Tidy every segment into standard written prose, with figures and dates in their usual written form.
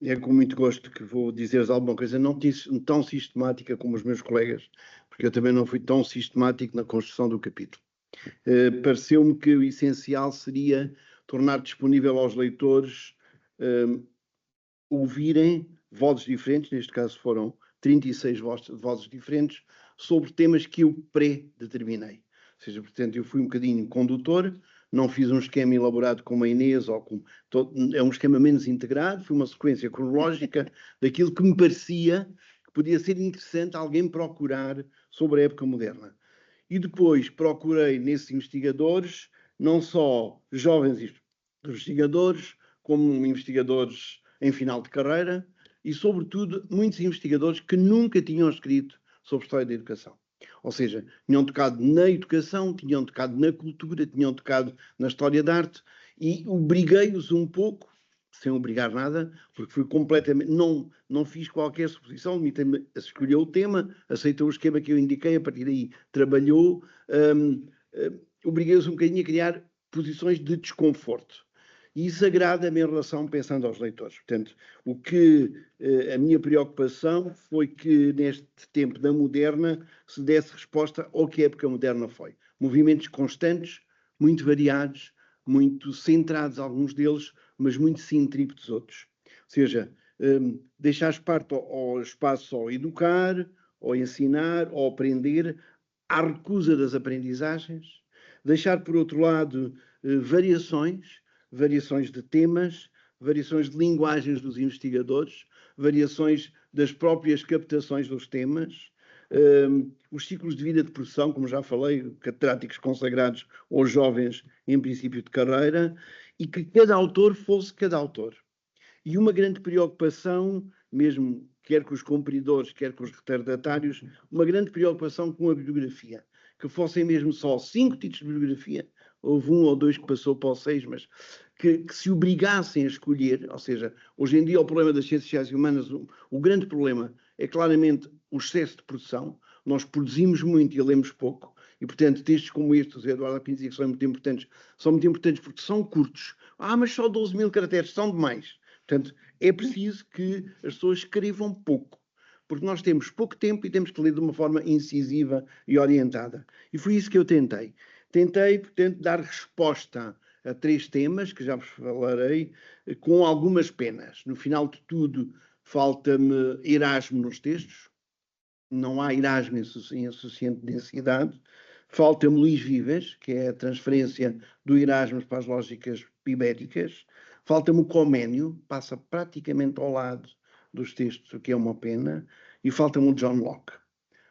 É com muito gosto que vou dizer-vos alguma coisa, não tão sistemática como os meus colegas, porque eu também não fui tão sistemático na construção do capítulo. Pareceu-me que o essencial seria tornar disponível aos leitores ouvirem vozes diferentes, neste caso foram 36 vozes diferentes, sobre temas que eu pré-determinei. Ou seja, portanto, eu fui um bocadinho condutor, não fiz um esquema elaborado com a Inês, é um esquema menos integrado, foi uma sequência cronológica daquilo que me parecia que podia ser interessante alguém procurar sobre a época moderna. E depois procurei nesses investigadores, não só jovens investigadores, como investigadores em final de carreira e, sobretudo, muitos investigadores que nunca tinham escrito sobre história da educação. Ou seja, tinham tocado na educação, tinham tocado na cultura, tinham tocado na história da arte e obriguei-os um pouco, sem obrigar nada, porque fui completamente... Não fiz qualquer suposição, limitei-me a escolher o tema, aceitou o esquema que eu indiquei, a partir daí trabalhou, obriguei-os um bocadinho a criar posições de desconforto. E isso agrada-me em relação, pensando aos leitores. Portanto, a minha preocupação foi que neste tempo da moderna se desse resposta ao que a época moderna foi. Movimentos constantes, muito variados, muito centrados alguns deles, mas muito centrípetos outros. Ou seja, deixar espaço ao educar, ao ensinar, ao aprender, à recusa das aprendizagens, deixar, por outro lado, variações de temas, variações de linguagens dos investigadores, variações das próprias captações dos temas, os ciclos de vida de produção, como já falei, catedráticos consagrados ou jovens em princípio de carreira, e que cada autor fosse cada autor. E uma grande preocupação, mesmo quer com os cumpridores, quer com os retardatários, uma grande preocupação com a bibliografia, que fossem mesmo só 5 títulos de bibliografia, houve 1 ou 2 que passou para o 6, mas que se obrigassem a escolher, ou seja, hoje em dia o problema das ciências sociais e humanas, o grande problema é claramente o excesso de produção. Nós produzimos muito e lemos pouco, e portanto textos como estes, o Eduardo Pires diz que são muito importantes porque são curtos. Mas só 12.000 caracteres, são demais. Portanto, é preciso que as pessoas escrevam pouco, porque nós temos pouco tempo e temos que ler de uma forma incisiva e orientada. E foi isso que eu tentei. Tentei, portanto, dar resposta a 3 temas, que já vos falarei, com algumas penas. No final de tudo, falta-me Erasmo nos textos. Não há Erasmo em suficiente densidade. Falta-me Luís Vives, que é a transferência do Erasmus para as lógicas ibéricas. Falta-me o Coménio, passa praticamente ao lado dos textos, o que é uma pena. E falta-me o John Locke.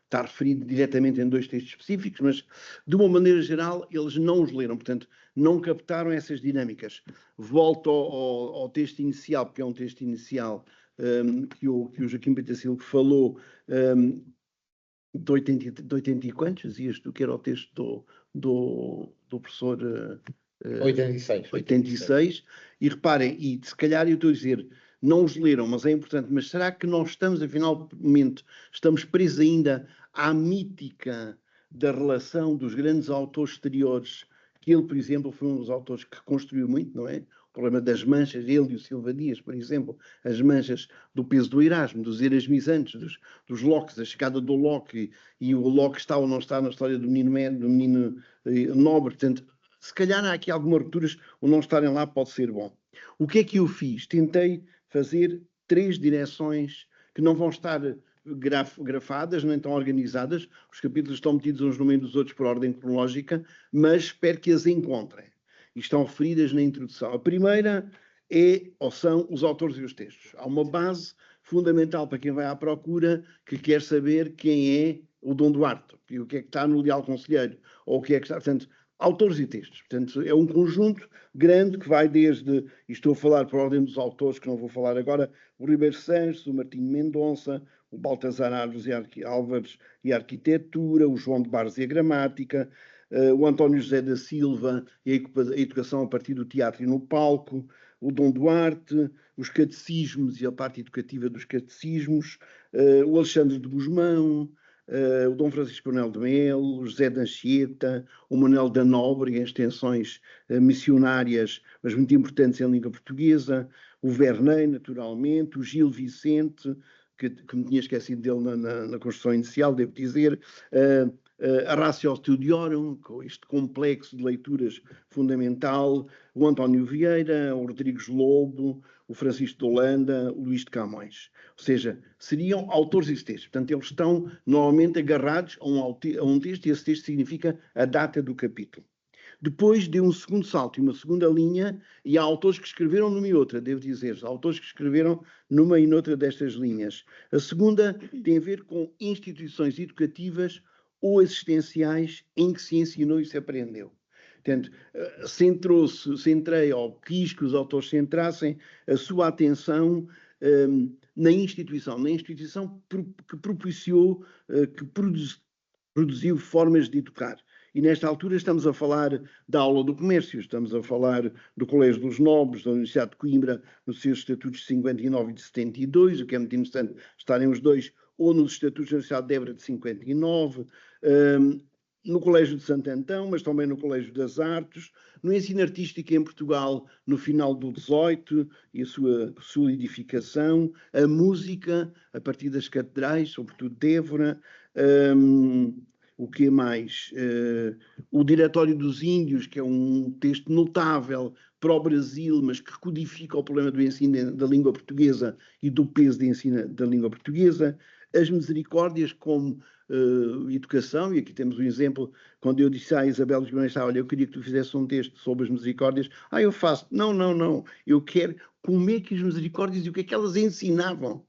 Está referido diretamente em 2 textos específicos, mas, de uma maneira geral, eles não os leram, portanto, não captaram essas dinâmicas. Volto ao texto inicial, porque é um texto inicial que o Joaquim Pitasilgo falou, de 80 e quantos? Dizias tu que era o texto do professor... 86. E reparem, e se calhar eu estou a dizer, não os leram, mas é importante, mas será que nós estamos, afinal, estamos presos ainda à mítica da relação dos grandes autores exteriores, que ele, por exemplo, foi um dos autores que construiu muito, não é? O problema das manchas, ele e o Silva Dias, por exemplo, as manchas do peso do Erasmo, dos erasmizantes, dos Locks, a chegada do Locke, e o Locke está ou não está na história do menino nobre, portanto, se calhar há aqui algumas rupturas, o não estarem lá pode ser bom. O que é que eu fiz? Tentei fazer 3 direções que não vão estar grafadas, nem tão organizadas. Os capítulos estão metidos uns no meio dos outros por ordem cronológica, mas espero que as encontrem. E estão referidas na introdução. A primeira são os autores e os textos. Há uma base fundamental para quem vai à procura, que quer saber quem é o Dom Duarte, e o que é que está no Leal Conselheiro, ou o que é que está... Portanto, autores e textos. Portanto, é um conjunto grande que vai desde, e estou a falar por ordem dos autores, que não vou falar agora, o Ribeiro Sanches, o Martinho Mendonça, o Baltasar Álvares e a Arquitetura, o João de Barros e a Gramática, o António José da Silva e a Educação a partir do teatro e no palco, o Dom Duarte, os catecismos e a parte educativa dos catecismos, o Alexandre de Gusmão, o Dom Francisco Manuel de Melo, o José da Anchieta, o Manuel da Nóbrega, em extensões missionárias, mas muito importantes em língua portuguesa, o Verney, naturalmente, o Gil Vicente, que me tinha esquecido dele na construção inicial, devo dizer, a Ratio Studiorum, com este complexo de leituras fundamental, o António Vieira, o Rodrigues Lobo, o Francisco de Holanda, o Luís de Camões. Ou seja, seriam autores e textos. Portanto, eles estão normalmente agarrados a um texto, e esse texto significa a data do capítulo. Depois deu um segundo salto e uma segunda linha, e há autores que escreveram numa e outra, devo dizer, há autores que escreveram numa e noutra destas linhas. A segunda tem a ver com instituições educativas ou assistenciais em que se ensinou e se aprendeu. Portanto, centrei, ou quis que os autores centrassem a sua atenção na instituição que propiciou, que produziu formas de educar. E nesta altura estamos a falar da aula do comércio, estamos a falar do Colégio dos Nobres, da Universidade de Coimbra, nos seus estatutos de 59 e de 72, o que é muito interessante estarem os dois, ou nos estatutos da Universidade de Évora de 59, no Colégio de Santo Antão, mas também no Colégio das Artes, no ensino artístico em Portugal no final do XVIII e a sua solidificação, a música a partir das catedrais, sobretudo de Évora, o que mais? O Diretório dos Índios, que é um texto notável para o Brasil, mas que codifica o problema do ensino da língua portuguesa e do peso de ensino da língua portuguesa. As Misericórdias como educação, e aqui temos um exemplo, quando eu disse à Isabel dos Guimarães, olha, eu queria que tu fizesse um texto sobre as Misericórdias. Eu faço. Não. Eu quero como é que as Misericórdias e o que é que elas ensinavam.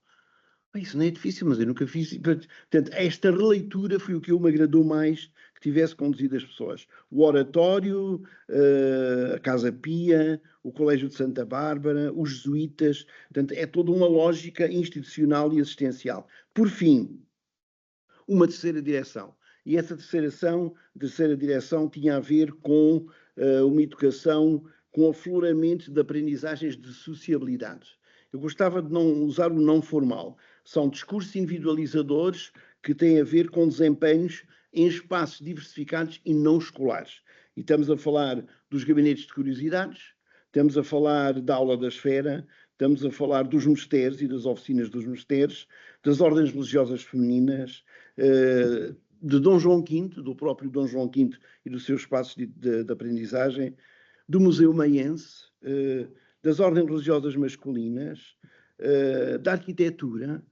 Isso não é difícil, mas eu nunca fiz. Portanto, esta releitura foi o que me agradou mais que tivesse conduzido as pessoas. O oratório, a Casa Pia, o Colégio de Santa Bárbara, os jesuítas. Portanto, é toda uma lógica institucional e assistencial. Por fim, uma terceira direção. E essa terceira direção tinha a ver com uma educação com afloramento de aprendizagens de sociabilidade. Eu gostava de não usar o não formal. São discursos individualizadores que têm a ver com desempenhos em espaços diversificados e não escolares. E estamos a falar dos gabinetes de curiosidades, estamos a falar da aula da esfera, estamos a falar dos mosteiros e das oficinas dos mosteiros, das ordens religiosas femininas, de Dom João V, do próprio Dom João V e dos seus espaços de aprendizagem, do Museu Maiense, das ordens religiosas masculinas, da arquitetura,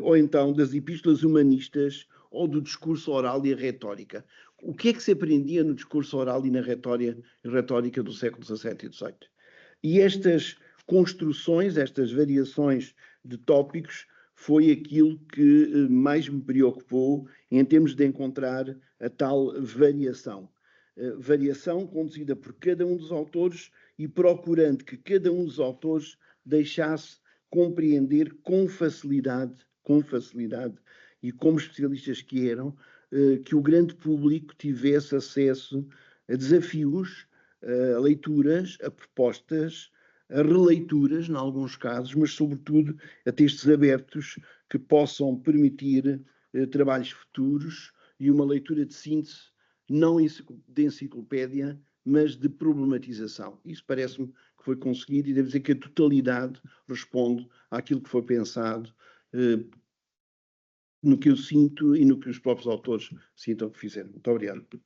ou então das epístolas humanistas, ou do discurso oral e a retórica. O que é que se aprendia no discurso oral e na retórica do século XVII e XVIII? E estas construções, estas variações de tópicos, foi aquilo que mais me preocupou em termos de encontrar a tal variação. Variação conduzida por cada um dos autores e procurando que cada um dos autores deixasse compreender com facilidade e como especialistas que eram, que o grande público tivesse acesso a desafios, a leituras, a propostas, a releituras, em alguns casos, mas sobretudo a textos abertos que possam permitir trabalhos futuros e uma leitura de síntese, não de enciclopédia, mas de problematização. Isso parece-me que foi conseguido e devo dizer que a totalidade responde àquilo que foi pensado, no que eu sinto e no que os próprios autores sintam que fizeram. Muito obrigado.